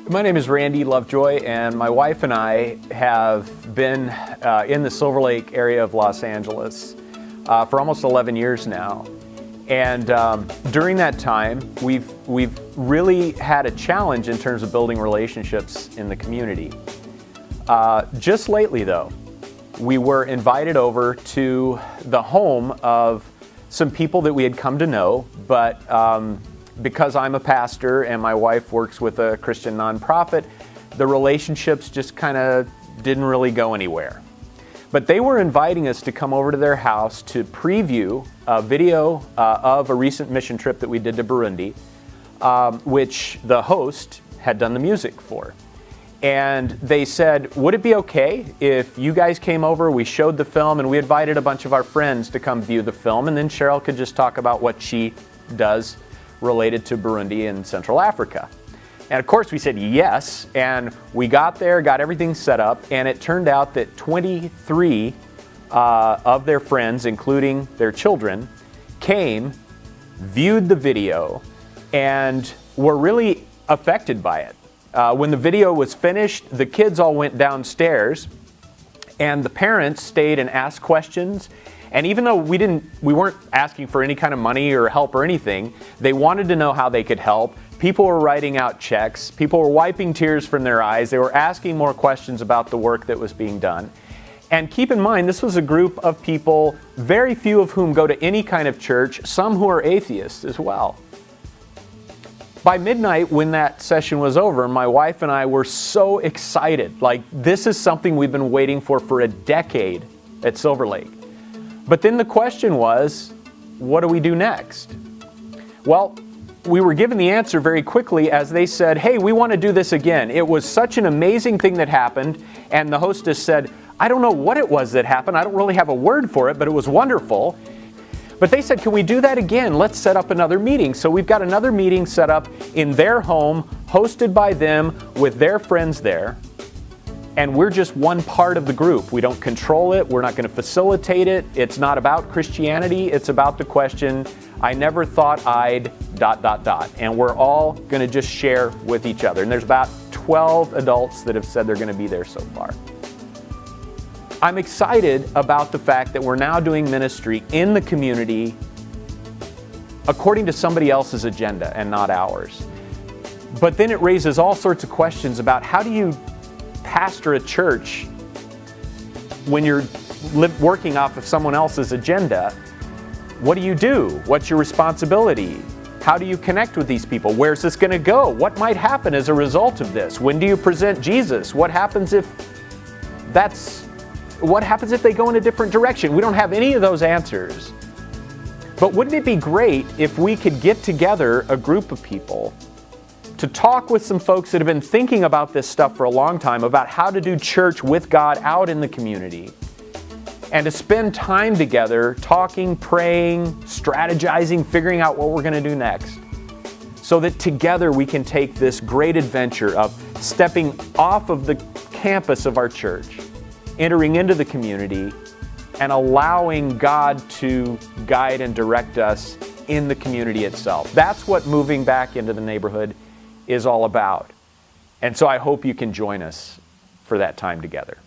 My name is Randy Lovejoy, and my wife and I have been in the Silver Lake area of Los Angeles for almost 11 years now. And during that time, we've really had a challenge in terms of building relationships in the community. Just lately, though, we were invited over to the home of some people that we had come to know, but because I'm a pastor and my wife works with a Christian nonprofit, the relationships just kind of didn't really go anywhere. But they were inviting us to come over to their house to preview a video of a recent mission trip that we did to Burundi, which the host had done the music for. And they said, would it be okay if you guys came over, we showed the film, and we invited a bunch of our friends to come view the film, and then Cheryl could just talk about what she does related to Burundi and Central Africa. And of course we said yes, and we got there, got everything set up, and it turned out that 23 of their friends, including their children, came, viewed the video, and were really affected by it. When the video was finished, the kids all went downstairs, and the parents stayed and asked questions. And even though we weren't asking for any kind of money or help or anything, they wanted to know how they could help. People were writing out checks. People were wiping tears from their eyes. They were asking more questions about the work that was being done. And keep in mind, this was a group of people, very few of whom go to any kind of church, some who are atheists as well. By midnight, when that session was over, my wife and I were so excited. Like, this is something we've been waiting for a decade at Silver Lake. But then the question was, what do we do next? Well, we were given the answer very quickly as they said, hey, we want to do this again. It was such an amazing thing that happened, and the hostess said, I don't know what it was that happened. I don't really have a word for it, but it was wonderful. But they said, can we do that again? Let's set up another meeting. So we've got another meeting set up in their home, hosted by them, with their friends there. And we're just one part of the group. We don't control it. We're not going to facilitate it. It's not about Christianity. It's about the question, I never thought I'd ... And we're all going to just share with each other. And there's about 12 adults that have said they're going to be there so far. I'm excited about the fact that we're now doing ministry in the community according to somebody else's agenda and not ours. But then it raises all sorts of questions about how do you pastor a church when you're working off of someone else's agenda? What do you do? What's your responsibility? How do you connect with these people? Where's this going to go? What might happen as a result of this? When do you present Jesus? What happens if they go in a different direction? We don't have any of those answers. But wouldn't it be great if we could get together a group of people to talk with some folks that have been thinking about this stuff for a long time, about how to do church with God out in the community, and to spend time together talking, praying, strategizing, figuring out what we're going to do next, so that together we can take this great adventure of stepping off of the campus of our church, entering into the community, and allowing God to guide and direct us in the community itself. That's what moving back into the neighborhood is all about. And so I hope you can join us for that time together.